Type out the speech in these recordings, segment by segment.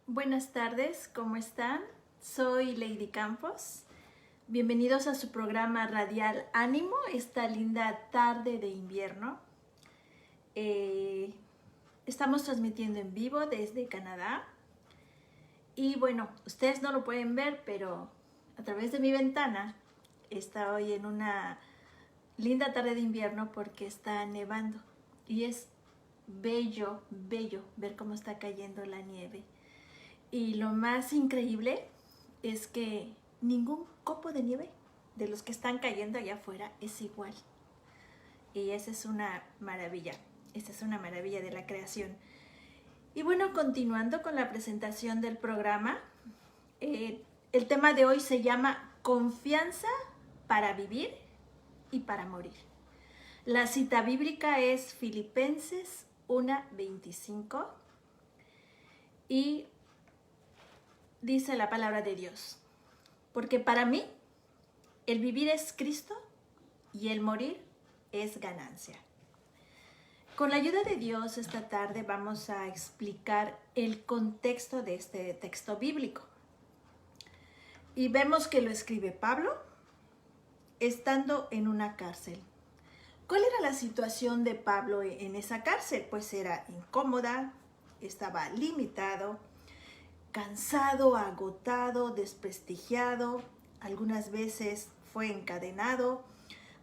Buenas tardes, ¿cómo están? Soy Lady Campos. Bienvenidos a su programa radial Ánimo, esta linda tarde de invierno. Estamos transmitiendo en vivo desde Canadá. Y bueno, ustedes no lo pueden ver, pero a través de mi ventana estoy en una linda tarde de invierno porque está nevando. Y es bello, bello ver cómo está cayendo la nieve. Y lo más increíble es que ningún copo de nieve de los que están cayendo allá afuera es igual. Y esa es una maravilla. Esa es una maravilla de la creación. Y bueno, continuando con la presentación del programa, el tema de hoy se llama Confianza para vivir y para morir. La cita bíblica es Filipenses 1:25 y dice la palabra de Dios: porque para mí el vivir es Cristo y el morir es ganancia. Con la ayuda de Dios esta tarde vamos a explicar el contexto de este texto bíblico. Y vemos que lo escribe Pablo estando en una cárcel. ¿Cuál era la situación de Pablo en esa cárcel? Pues era incómoda, estaba limitado, cansado, agotado, desprestigiado, algunas veces fue encadenado,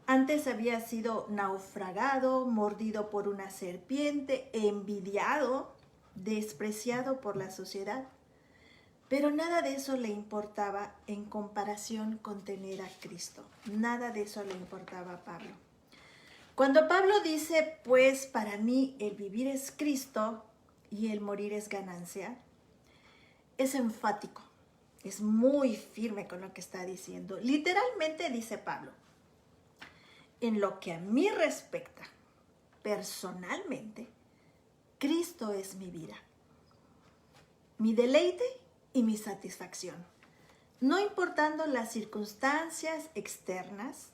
antes había sido naufragado, mordido por una serpiente, envidiado, despreciado por la sociedad. Pero nada de eso le importaba en comparación con tener a Cristo. Nada de eso le importaba a Pablo. Cuando Pablo dice, pues para mí el vivir es Cristo y el morir es ganancia, es enfático, es muy firme con lo que está diciendo. Literalmente dice Pablo: en lo que a mí respecta, personalmente, Cristo es mi vida, mi deleite y mi satisfacción, no importando las circunstancias externas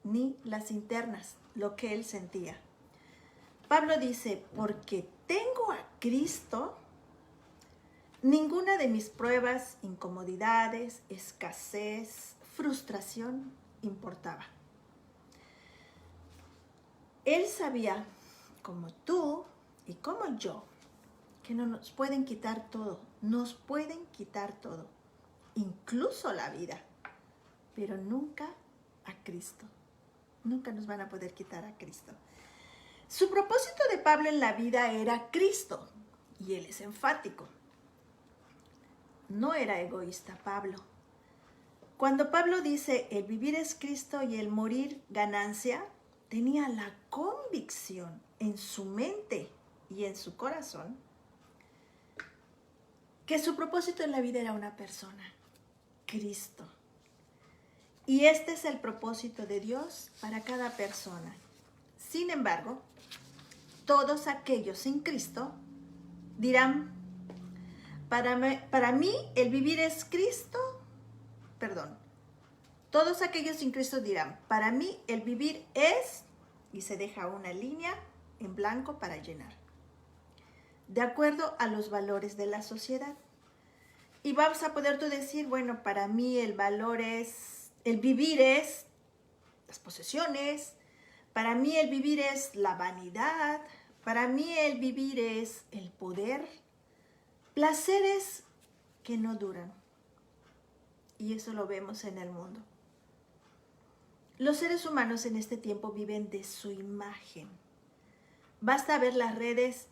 ni las internas, lo que él sentía. Pablo dice, porque tengo a Cristo, ninguna de mis pruebas, incomodidades, escasez, frustración importaba. Él sabía, como tú y como yo, que no nos pueden quitar todo, nos pueden quitar todo, incluso la vida, pero nunca a Cristo. Nunca nos van a poder quitar a Cristo. Su propósito de Pablo en la vida era Cristo, y él es enfático. No era egoísta Pablo. Cuando Pablo dice el vivir es Cristo y el morir ganancia, tenía la convicción en su mente y en su corazón que su propósito en la vida era una persona, Cristo. Y este es el propósito de Dios para cada persona. Sin embargo, todos aquellos sin Cristo dirán, para mí el vivir es Cristo, todos aquellos sin Cristo dirán, para mí el vivir es, y se deja una línea en blanco para llenar, de acuerdo a los valores de la sociedad. Y vas a poder tú decir, bueno, para mí el vivir es las posesiones, para mí el vivir es la vanidad, para mí el vivir es el poder, placeres que no duran. Y eso lo vemos en el mundo. Los seres humanos en este tiempo viven de su imagen. Basta ver las redes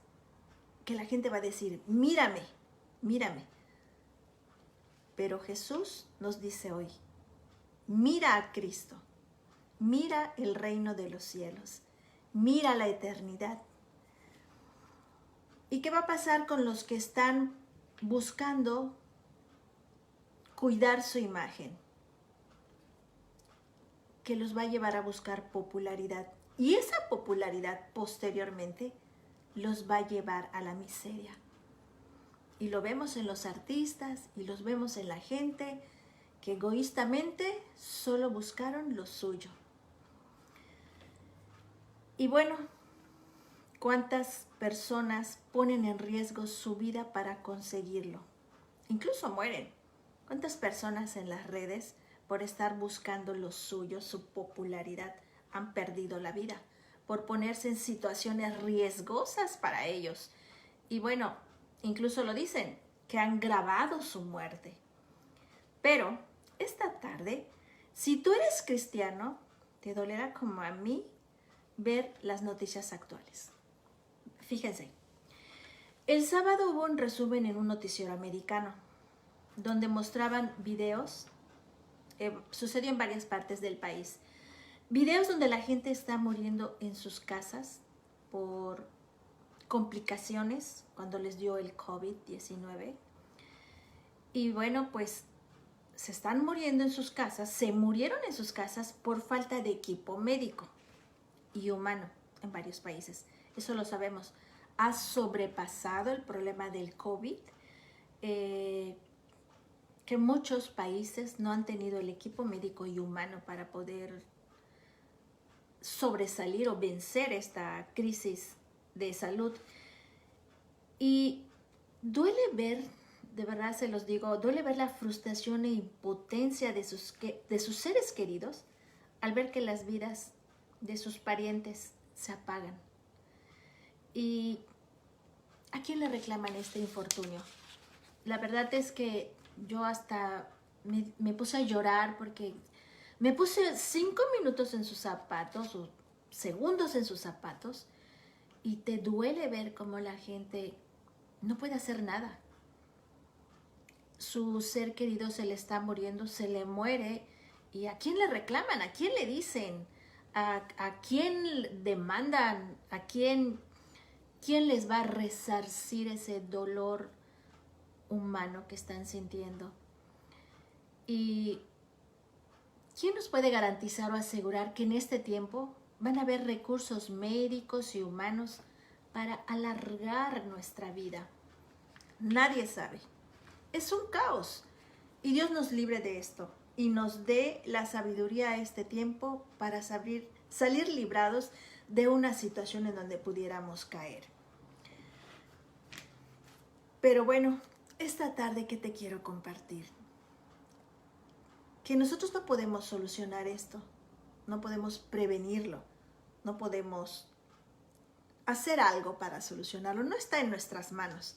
que la gente va a decir, mírame, mírame. Pero Jesús nos dice hoy, mira a Cristo, mira el reino de los cielos, mira la eternidad. ¿Y qué va a pasar con los que están buscando cuidar su imagen? Que los va a llevar a buscar popularidad. Y esa popularidad posteriormente los va a llevar a la miseria. Y lo vemos en los artistas y los vemos en la gente que egoístamente solo buscaron lo suyo. Y bueno, cuántas personas ponen en riesgo su vida para conseguirlo. Incluso mueren. ¿Cuántas personas en las redes, por estar buscando lo suyo, su popularidad, han perdido la vida? Por ponerse en situaciones riesgosas para ellos. Y bueno, incluso lo dicen, que han grabado su muerte. Pero esta tarde, si tú eres cristiano, te dolerá como a mí ver las noticias actuales. Fíjense, el sábado hubo un resumen en un noticiero americano donde mostraban videos, sucedió en varias partes del país, videos donde la gente está muriendo en sus casas por complicaciones cuando les dio el COVID-19. Y bueno, pues se están muriendo en sus casas, se murieron en sus casas por falta de equipo médico y humano en varios países. Eso lo sabemos. Ha sobrepasado el problema del COVID, que muchos países no han tenido el equipo médico y humano para poder sobresalir o vencer esta crisis de salud. Y duele ver, de verdad se los digo, duele ver la frustración e impotencia de sus seres queridos al ver que las vidas de sus parientes se apagan. ¿Y a quién le reclaman este infortunio? La verdad es que yo hasta me puse a llorar porque me puse 5 minutos en sus zapatos o segundos en sus zapatos y te duele ver cómo la gente no puede hacer nada. Su ser querido se le está muriendo, se le muere. ¿Y a quién le reclaman? ¿A quién le dicen? ¿A quién demandan? ¿A quién les va a resarcir ese dolor humano que están sintiendo? ¿Y quién nos puede garantizar o asegurar que en este tiempo van a haber recursos médicos y humanos para alargar nuestra vida? Nadie sabe. Es un caos. Y Dios nos libre de esto y nos dé la sabiduría a este tiempo para salir librados de una situación en donde pudiéramos caer. Pero bueno, esta tarde, ¿qué te quiero compartir? Que nosotros no podemos solucionar esto, no podemos prevenirlo, no podemos hacer algo para solucionarlo, no está en nuestras manos.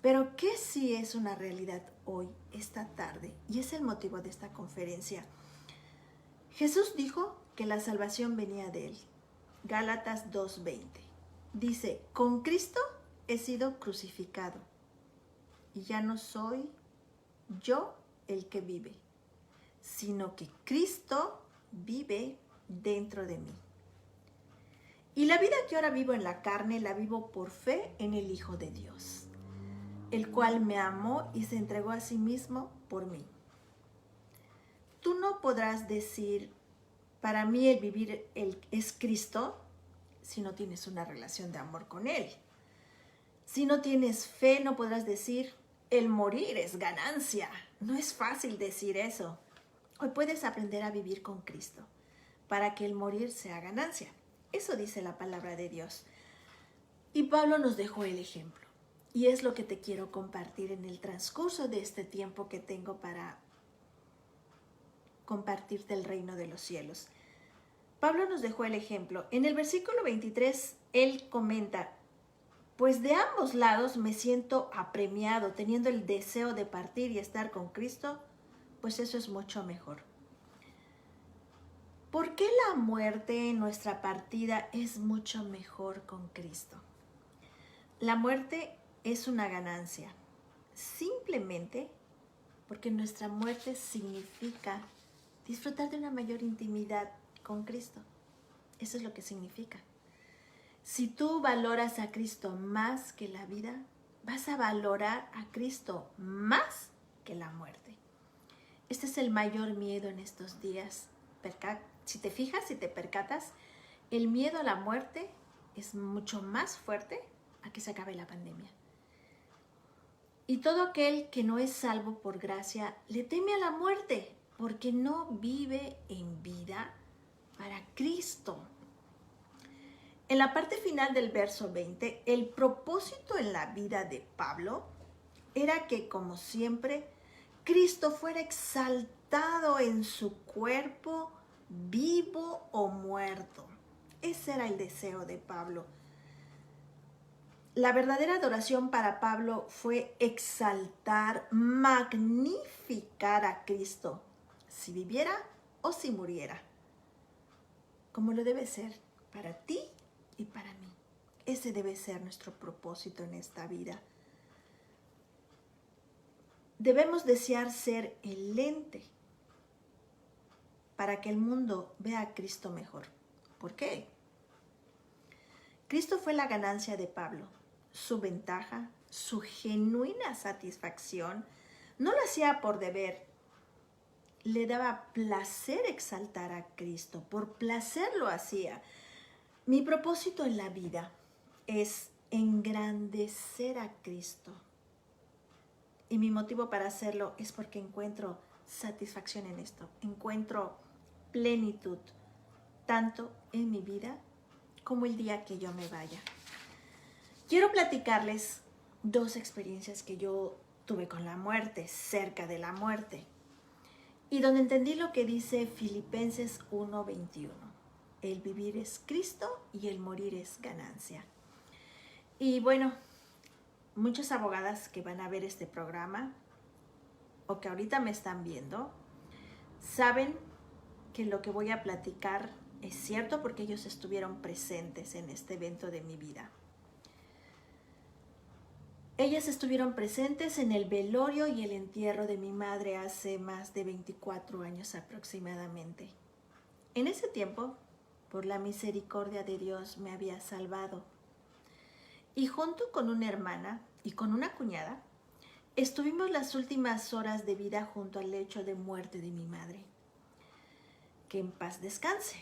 Pero ¿qué sí es una realidad hoy, esta tarde? Y es el motivo de esta conferencia. Jesús dijo que la salvación venía de él. Gálatas 2:20. Dice, con Cristo he sido crucificado y ya no soy yo el que vive, sino que Cristo vive dentro de mí. Y la vida que ahora vivo en la carne la vivo por fe en el Hijo de Dios, el cual me amó y se entregó a sí mismo por mí. Tú no podrás decir, para mí el vivir es Cristo, si no tienes una relación de amor con Él. Si no tienes fe, no podrás decir, el morir es ganancia. No es fácil decir eso. Hoy puedes aprender a vivir con Cristo para que el morir sea ganancia. Eso dice la palabra de Dios. Y Pablo nos dejó el ejemplo. Y es lo que te quiero compartir en el transcurso de este tiempo que tengo para compartirte el reino de los cielos. Pablo nos dejó el ejemplo. En el versículo 23, él comenta, pues de ambos lados me siento apremiado, teniendo el deseo de partir y estar con Cristo, pues eso es mucho mejor. ¿Por qué la muerte en nuestra partida es mucho mejor con Cristo? La muerte es una ganancia, simplemente porque nuestra muerte significa disfrutar de una mayor intimidad con Cristo. Eso es lo que significa. Si tú valoras a Cristo más que la vida, vas a valorar a Cristo más que la muerte. Este es el mayor miedo en estos días. Si te fijas, si te percatas, el miedo a la muerte es mucho más fuerte a que se acabe la pandemia. Y todo aquel que no es salvo por gracia le teme a la muerte porque no vive en vida para Cristo. En la parte final del verso 20, el propósito en la vida de Pablo era que, como siempre, Cristo fuera exaltado en su cuerpo, vivo o muerto. Ese era el deseo de Pablo. La verdadera adoración para Pablo fue exaltar, magnificar a Cristo, si viviera o si muriera, como lo debe ser para ti y para mí. Ese debe ser nuestro propósito en esta vida. Debemos desear ser el lente para que el mundo vea a Cristo mejor. ¿Por qué? Cristo fue la ganancia de Pablo, su ventaja, su genuina satisfacción. No lo hacía por deber, le daba placer exaltar a Cristo, por placer lo hacía. Mi propósito en la vida es engrandecer a Cristo. Y mi motivo para hacerlo es porque encuentro satisfacción en esto, encuentro plenitud, tanto en mi vida como el día que yo me vaya. Quiero platicarles 2 experiencias que yo tuve con la muerte, cerca de la muerte, y donde entendí lo que dice Filipenses 1:21. El vivir es Cristo y el morir es ganancia. Y bueno, muchas abogadas que van a ver este programa o que ahorita me están viendo, saben que lo que voy a platicar es cierto porque ellos estuvieron presentes en este evento de mi vida. Ellas estuvieron presentes en el velorio y el entierro de mi madre hace más de 24 años aproximadamente. En ese tiempo, por la misericordia de Dios, me había salvado. Y junto con una hermana y con una cuñada, estuvimos las últimas horas de vida junto al lecho de muerte de mi madre. Que en paz descanse,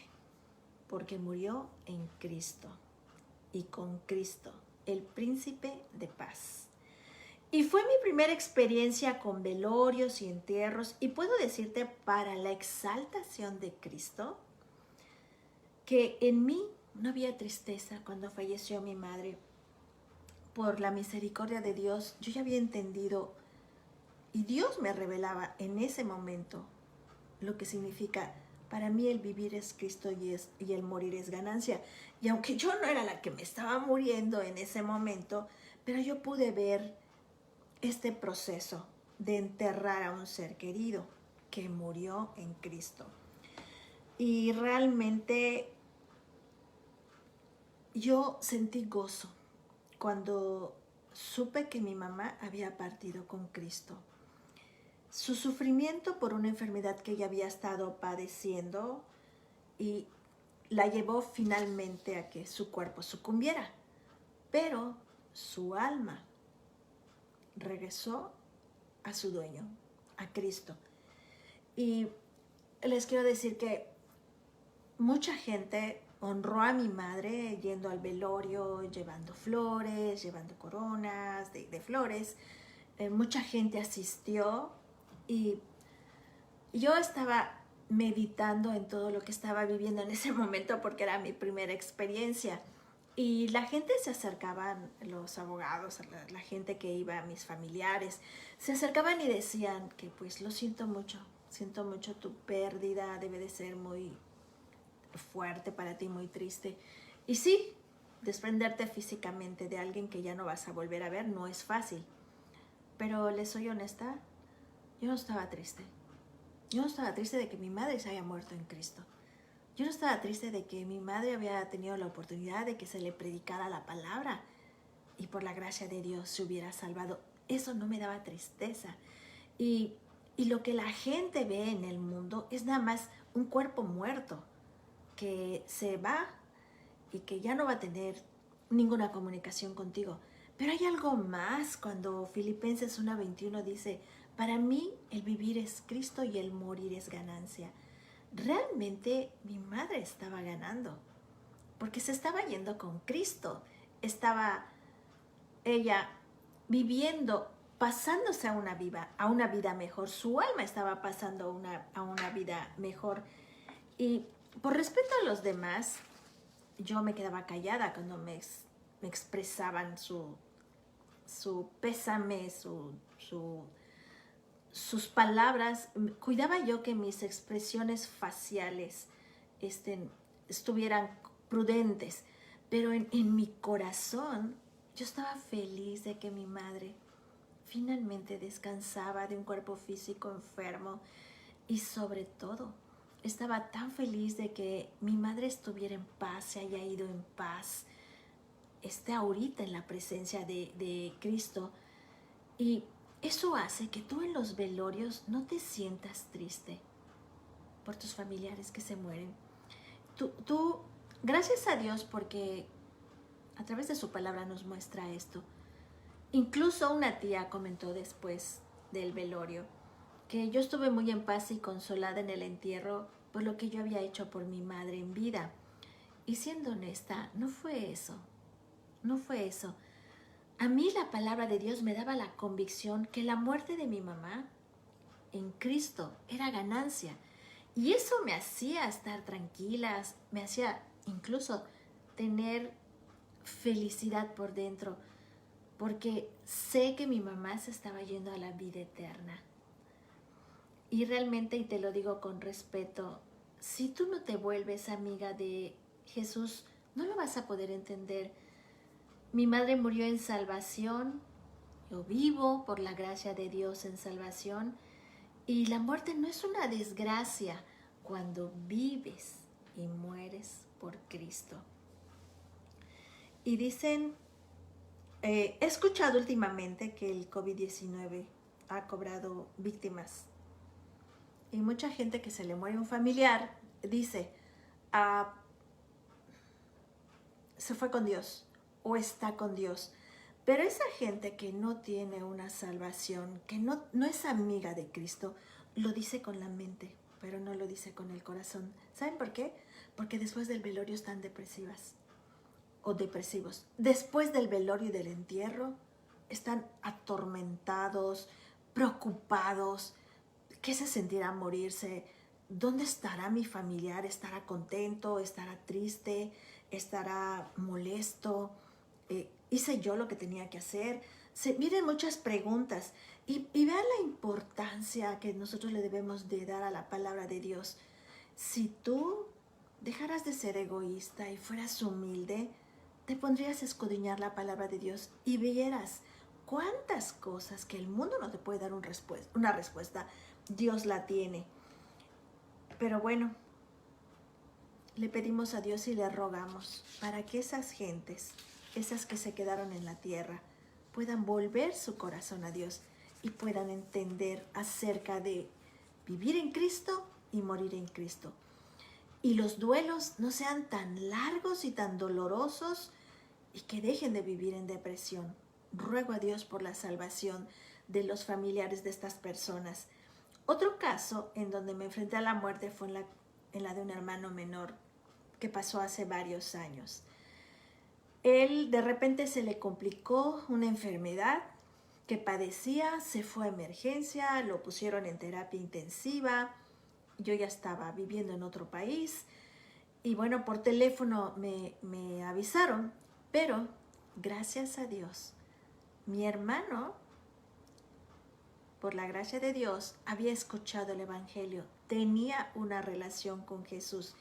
porque murió en Cristo y con Cristo, el príncipe de paz. Y fue mi primera experiencia con velorios y entierros, y puedo decirte, para la exaltación de Cristo, que en mí no había tristeza cuando falleció mi madre. Por la misericordia de Dios, yo ya había entendido, y Dios me revelaba en ese momento lo que significa: para mí el vivir es Cristo y el morir es ganancia. Y aunque yo no era la que me estaba muriendo en ese momento, pero yo pude ver este proceso de enterrar a un ser querido que murió en Cristo. Y realmente yo sentí gozo cuando supe que mi mamá había partido con Cristo. Su sufrimiento por una enfermedad que ella había estado padeciendo y la llevó finalmente a que su cuerpo sucumbiera, pero su alma regresó a su dueño, a Cristo. Y les quiero decir que mucha gente honró a mi madre yendo al velorio, llevando flores, llevando coronas de flores. Mucha gente asistió y yo estaba meditando en todo lo que estaba viviendo en ese momento porque era mi primera experiencia. Y la gente se acercaban, los abogados, la gente que iba, mis familiares, se acercaban y decían que pues lo siento mucho tu pérdida, debe de ser muy fuerte para ti, muy triste. Y sí, desprenderte físicamente de alguien que ya no vas a volver a ver no es fácil. Pero les soy honesta, yo no estaba triste. Yo no estaba triste de que mi madre se haya muerto en Cristo. Yo no estaba triste de que mi madre había tenido la oportunidad de que se le predicara la palabra y por la gracia de Dios se hubiera salvado. Eso no me daba tristeza. Y lo que la gente ve en el mundo es nada más un cuerpo muerto que se va y que ya no va a tener ninguna comunicación contigo. Pero hay algo más cuando Filipenses 1:21 dice: para mí el vivir es Cristo y el morir es ganancia. Realmente mi madre estaba ganando, porque se estaba yendo con Cristo. Estaba ella viviendo, pasándose a una vida mejor. Su alma estaba pasando a una vida mejor. Y por respeto a los demás, yo me quedaba callada cuando me expresaban su pésame, sus palabras. Cuidaba yo que mis expresiones faciales estuvieran prudentes, pero en mi corazón yo estaba feliz de que mi madre finalmente descansaba de un cuerpo físico enfermo y sobre todo estaba tan feliz de que mi madre estuviera en paz, se haya ido en paz, esté ahorita en la presencia de Cristo. Y eso hace que tú en los velorios no te sientas triste por tus familiares que se mueren. Tú, gracias a Dios, porque a través de su palabra nos muestra esto. Incluso una tía comentó después del velorio que yo estuve muy en paz y consolada en el entierro por lo que yo había hecho por mi madre en vida. Y siendo honesta, no fue eso. No fue eso. A mí la palabra de Dios me daba la convicción que la muerte de mi mamá en Cristo era ganancia. Y eso me hacía estar tranquilas, me hacía incluso tener felicidad por dentro, porque sé que mi mamá se estaba yendo a la vida eterna. Y realmente, y te lo digo con respeto, si tú no te vuelves amiga de Jesús, no lo vas a poder entender. Mi madre murió en salvación, yo vivo por la gracia de Dios en salvación, y la muerte no es una desgracia cuando vives y mueres por Cristo. Y dicen, he escuchado últimamente que el COVID-19 ha cobrado víctimas. Y mucha gente que se le muere un familiar dice, se fue con Dios o está con Dios. Pero esa gente que no tiene una salvación, que no es amiga de Cristo, lo dice con la mente, pero no lo dice con el corazón. ¿Saben por qué? Porque después del velorio están depresivas o depresivos. Después del velorio y del entierro están atormentados, preocupados. ¿Qué se sentirá morirse? ¿Dónde estará mi familiar? ¿Estará contento? ¿Estará triste? ¿Estará molesto? ¿Hice yo lo que tenía que hacer? Miren muchas preguntas y vean la importancia que nosotros le debemos de dar a la palabra de Dios. Si tú dejaras de ser egoísta y fueras humilde, te pondrías a escudriñar la palabra de Dios y vieras cuántas cosas que el mundo no te puede dar una respuesta, Dios la tiene. Pero bueno, le pedimos a Dios y le rogamos para que esas gentes, esas que se quedaron en la tierra, puedan volver su corazón a Dios y puedan entender acerca de vivir en Cristo y morir en Cristo. Y los duelos no sean tan largos y tan dolorosos y que dejen de vivir en depresión. Ruego a Dios por la salvación de los familiares de estas personas. Otro caso en donde me enfrenté a la muerte fue en la de un hermano menor que pasó hace varios años. Él de repente se le complicó una enfermedad que padecía, se fue a emergencia, lo pusieron en terapia intensiva. Yo ya estaba viviendo en otro país y bueno, por teléfono me avisaron, pero gracias a Dios, mi hermano, por la gracia de Dios, había escuchado el Evangelio, tenía una relación con Jesús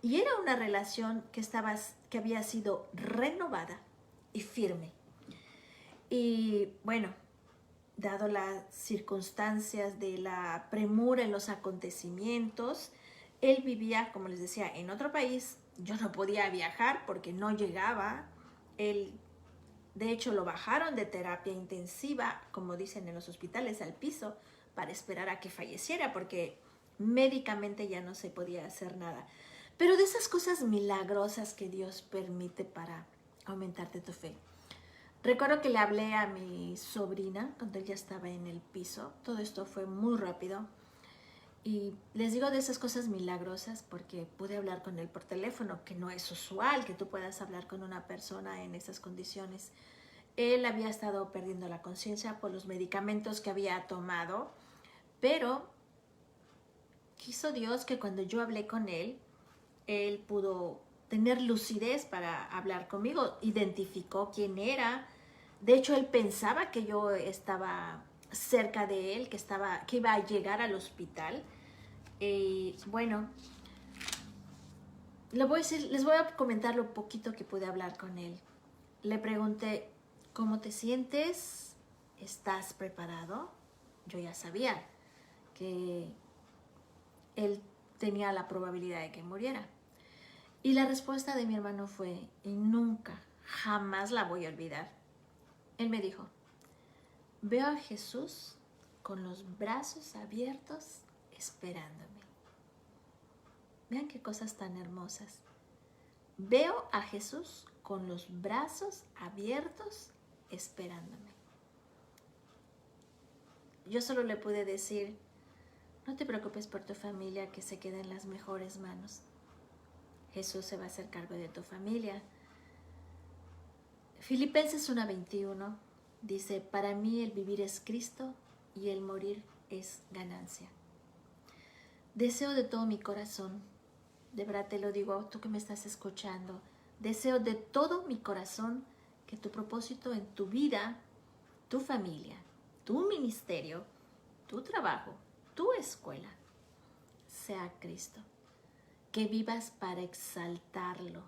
y era una relación que había sido renovada y firme. Y bueno, dado las circunstancias de la premura en los acontecimientos, él vivía, como les decía, en otro país. Yo no podía viajar porque no llegaba. Él, de hecho, lo bajaron de terapia intensiva, como dicen en los hospitales, al piso, para esperar a que falleciera, porque médicamente ya no se podía hacer nada. Pero de esas cosas milagrosas que Dios permite para aumentarte tu fe. Recuerdo que le hablé a mi sobrina cuando ella estaba en el piso. Todo esto fue muy rápido. Y les digo de esas cosas milagrosas porque pude hablar con él por teléfono, que no es usual que tú puedas hablar con una persona en esas condiciones. Él había estado perdiendo la conciencia por los medicamentos que había tomado, pero quiso Dios que cuando yo hablé con él pudo tener lucidez para hablar conmigo. Identificó quién era. De hecho, él pensaba que yo estaba cerca de él, que iba a llegar al hospital. Y bueno, les voy a comentar lo poquito que pude hablar con él. Le pregunté, ¿cómo te sientes? ¿Estás preparado? Yo ya sabía que él tenía la probabilidad de que muriera. Y la respuesta de mi hermano fue, y nunca, jamás la voy a olvidar. Él me dijo, veo a Jesús con los brazos abiertos esperándome. Vean qué cosas tan hermosas. Veo a Jesús con los brazos abiertos esperándome. Yo solo le pude decir, no te preocupes por tu familia, que se quede en las mejores manos. Jesús se va a hacer cargo de tu familia. Filipenses 1:21 dice, para mí el vivir es Cristo y el morir es ganancia. Deseo de todo mi corazón, de verdad te lo digo, tú que me estás escuchando, deseo de todo mi corazón que tu propósito en tu vida, tu familia, tu ministerio, tu trabajo, tu escuela, sea Cristo. Que vivas para exaltarlo,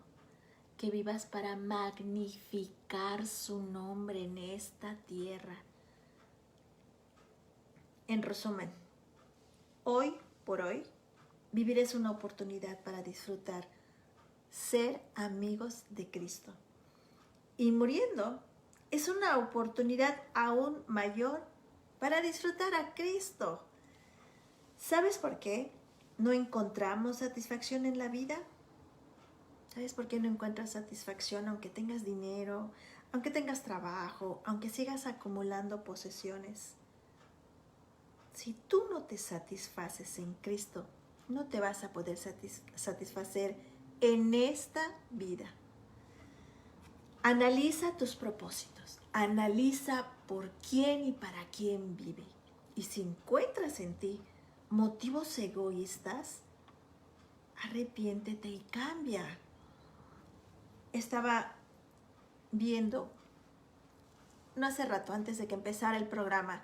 que vivas para magnificar su nombre en esta tierra. En resumen, hoy por hoy, vivir es una oportunidad para disfrutar, ser amigos de Cristo. Y muriendo es una oportunidad aún mayor para disfrutar a Cristo. ¿Sabes por qué no encontramos satisfacción en la vida? ¿Sabes por qué no encuentras satisfacción aunque tengas dinero, aunque tengas trabajo, aunque sigas acumulando posesiones? Si tú no te satisfaces en Cristo, no te vas a poder satisfacer en esta vida. Analiza tus propósitos, analiza por quién y para quién vive. Y si encuentras en ti motivos egoístas, arrepiéntete y cambia. Estaba viendo, no hace rato, antes de que empezara el programa,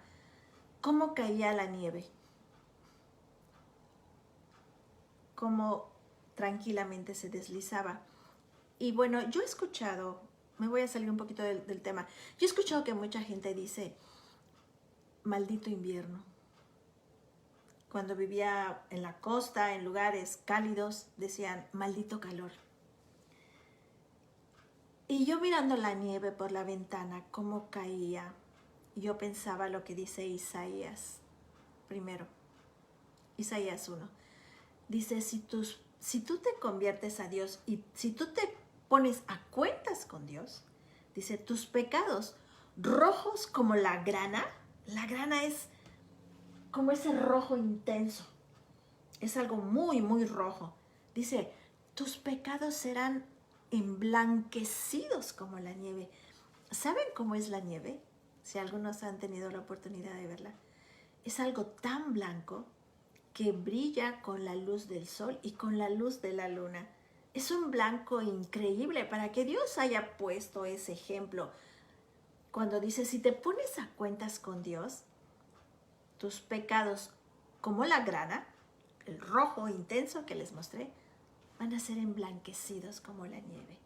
cómo caía la nieve. Cómo tranquilamente se deslizaba. Y bueno, yo he escuchado, me voy a salir un poquito del tema, yo he escuchado que mucha gente dice, maldito invierno. Cuando vivía en la costa, en lugares cálidos, decían, maldito calor. Y yo mirando la nieve por la ventana, cómo caía, yo pensaba lo que dice Isaías, primero, Isaías 1. Dice, si tú te conviertes a Dios y si tú te pones a cuentas con Dios, dice, tus pecados rojos como la grana es como ese rojo intenso, es algo muy, muy rojo. Dice, tus pecados serán emblanquecidos como la nieve. ¿Saben cómo es la nieve? Si algunos han tenido la oportunidad de verla. Es algo tan blanco que brilla con la luz del sol y con la luz de la luna. Es un blanco increíble para que Dios haya puesto ese ejemplo. Cuando dice, si te pones a cuentas con Dios, tus pecados como la grana, el rojo intenso que les mostré, van a ser emblanquecidos como la nieve.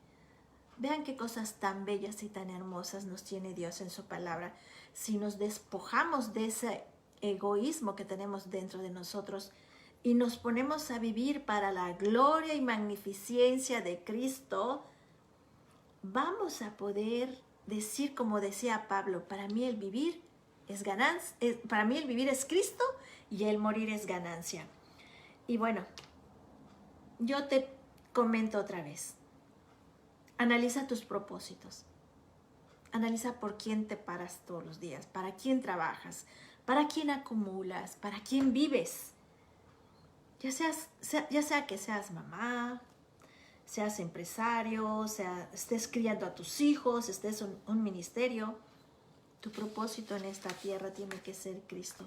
Vean qué cosas tan bellas y tan hermosas nos tiene Dios en su palabra. Si nos despojamos de ese egoísmo que tenemos dentro de nosotros y nos ponemos a vivir para la gloria y magnificencia de Cristo, vamos a poder decir como decía Pablo, para mí el vivir es ganancia, para mí el vivir es Cristo y el morir es ganancia. Y bueno, yo te comento otra vez. Analiza tus propósitos. Analiza por quién te paras todos los días, para quién trabajas, para quién acumulas, para quién vives. Ya sea que seas mamá, seas empresario, estés criando a tus hijos, estés en un ministerio, tu propósito en esta tierra tiene que ser Cristo.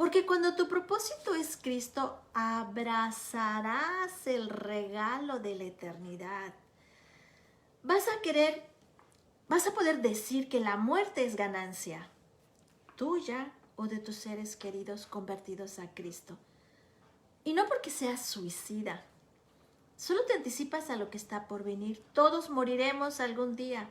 Porque cuando tu propósito es Cristo, abrazarás el regalo de la eternidad. Vas a poder decir que la muerte es ganancia tuya o de tus seres queridos convertidos a Cristo. Y no porque seas suicida, solo te anticipas a lo que está por venir. Todos moriremos algún día.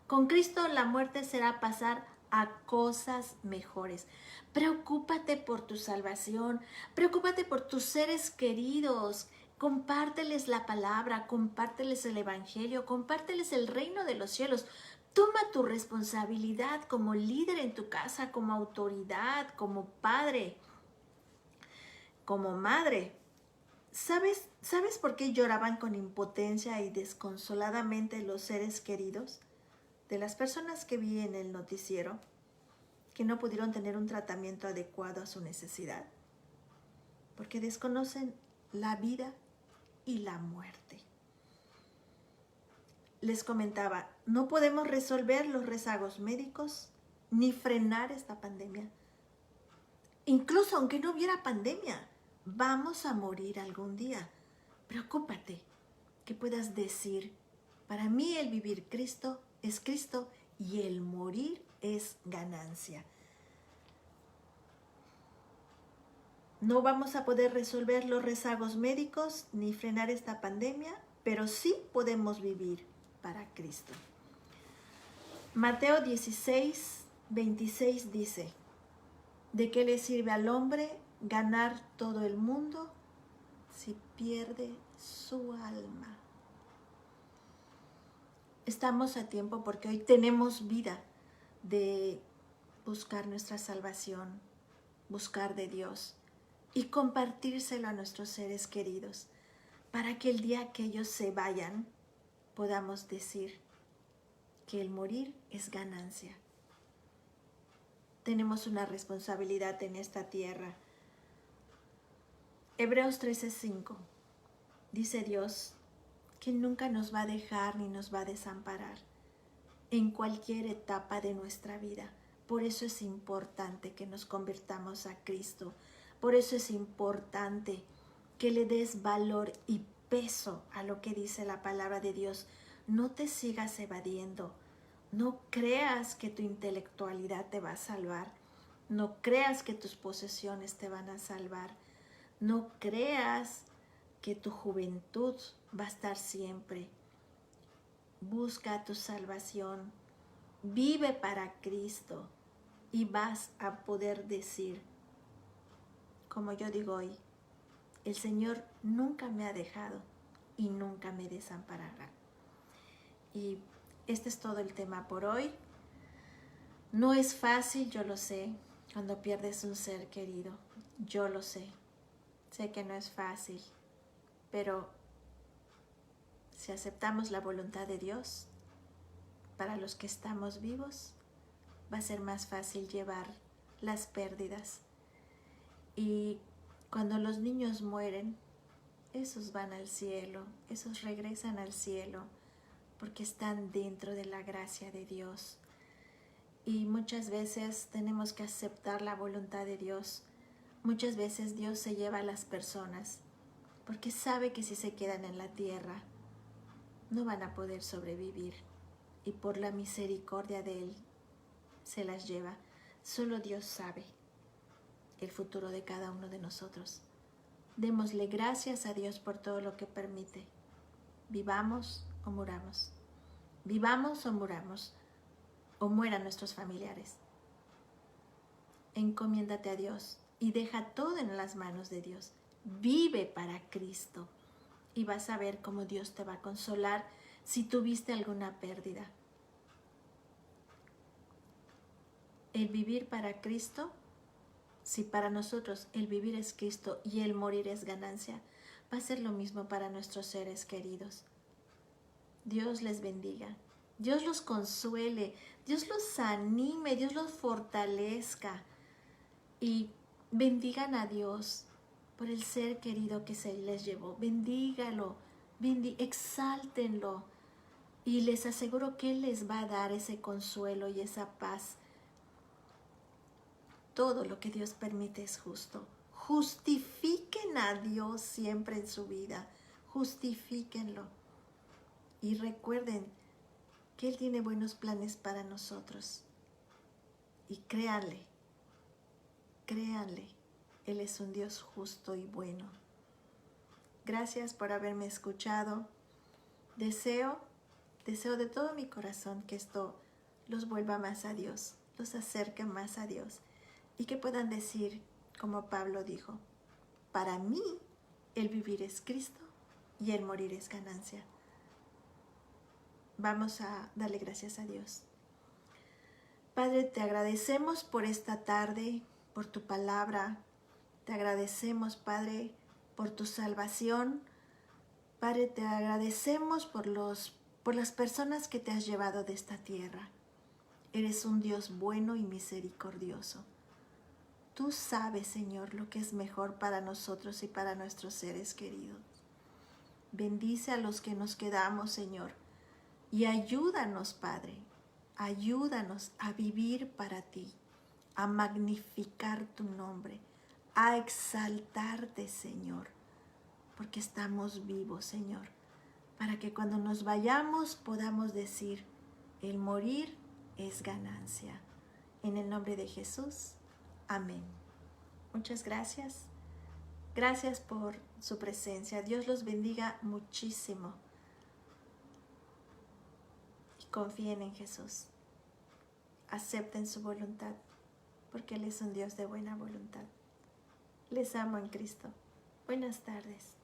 Con Cristo la muerte será pasar a cosas mejores. Preocúpate por tu salvación, preocúpate por tus seres queridos. Compárteles la palabra, compárteles el evangelio, compárteles el reino de los cielos. Toma tu responsabilidad como líder en tu casa, como autoridad, como padre, como madre. ¿Sabes por qué lloraban con impotencia y desconsoladamente los seres queridos de las personas que vi en el noticiero, que no pudieron tener un tratamiento adecuado a su necesidad? Porque desconocen la vida y la muerte. Les comentaba, no podemos resolver los rezagos médicos ni frenar esta pandemia. Incluso aunque no hubiera pandemia, vamos a morir algún día. Preocúpate que puedas decir, para mí el vivir Cristo es Cristo y el morir es ganancia. No vamos a poder resolver los rezagos médicos ni frenar esta pandemia, pero sí podemos vivir para Cristo. Mateo 16, 26 dice, ¿de qué le sirve al hombre ganar todo el mundo si pierde su alma? Estamos a tiempo porque hoy tenemos vida de buscar nuestra salvación, buscar de Dios y compartírselo a nuestros seres queridos para que el día que ellos se vayan podamos decir que el morir es ganancia. Tenemos una responsabilidad en esta tierra. Hebreos 13:5 dice Dios que nunca nos va a dejar ni nos va a desamparar en cualquier etapa de nuestra vida. Por eso es importante que nos convirtamos a Cristo. Por eso es importante que le des valor y peso a lo que dice la palabra de Dios. No te sigas evadiendo. No creas que tu intelectualidad te va a salvar. No creas que tus posesiones te van a salvar. No creas que tu juventud va a estar siempre. Busca tu salvación. Vive para Cristo y vas a poder decir, como yo digo hoy, el Señor nunca me ha dejado y nunca me desamparará. Y este es todo el tema por hoy. No es fácil, yo lo sé, cuando pierdes un ser querido. Yo lo sé. Sé que no es fácil, pero si aceptamos la voluntad de Dios, para los que estamos vivos, va a ser más fácil llevar las pérdidas. Y cuando los niños mueren, esos van al cielo, esos regresan al cielo, porque están dentro de la gracia de Dios. Y muchas veces tenemos que aceptar la voluntad de Dios. Muchas veces Dios se lleva a las personas, porque sabe que si se quedan en la tierra, no van a poder sobrevivir. Y por la misericordia de Él, se las lleva. Solo Dios sabe el futuro de cada uno de nosotros. Démosle gracias a Dios por todo lo que permite. Vivamos o muramos. Vivamos o muramos. O mueran nuestros familiares. Encomiéndate a Dios y deja todo en las manos de Dios. Vive para Cristo y vas a ver cómo Dios te va a consolar si tuviste alguna pérdida. El vivir para Cristo, si para nosotros el vivir es Cristo y el morir es ganancia, va a ser lo mismo para nuestros seres queridos. Dios les bendiga, Dios los consuele, Dios los anime, Dios los fortalezca y bendigan a Dios por el ser querido que se les llevó. Bendígalo, exáltenlo y les aseguro que Él les va a dar ese consuelo y esa paz. todo lo que Dios permite es justo. Justifiquen a Dios siempre en su vida. Justifíquenlo. Y recuerden que Él tiene buenos planes para nosotros. Y créanle, Él es un Dios justo y bueno. Gracias por haberme escuchado. Deseo de todo mi corazón que esto los vuelva más a Dios, los acerque más a Dios y que puedan decir, como Pablo dijo, para mí el vivir es Cristo y el morir es ganancia. Vamos a darle gracias a Dios. Padre, te agradecemos por esta tarde, por tu palabra. Te agradecemos, Padre, por tu salvación. Padre, te agradecemos por las personas que te has llevado de esta tierra. Eres un Dios bueno y misericordioso. Tú sabes, Señor, lo que es mejor para nosotros y para nuestros seres queridos. Bendice a los que nos quedamos, Señor, y ayúdanos, Padre. Ayúdanos a vivir para ti, a magnificar tu nombre, a exaltarte, Señor, porque estamos vivos, Señor, para que cuando nos vayamos podamos decir, el morir es ganancia. En el nombre de Jesús, amén. Muchas gracias. Gracias por su presencia. Dios los bendiga muchísimo. Y confíen en Jesús. Acepten su voluntad, porque Él es un Dios de buena voluntad. Les amo en Cristo. Buenas tardes.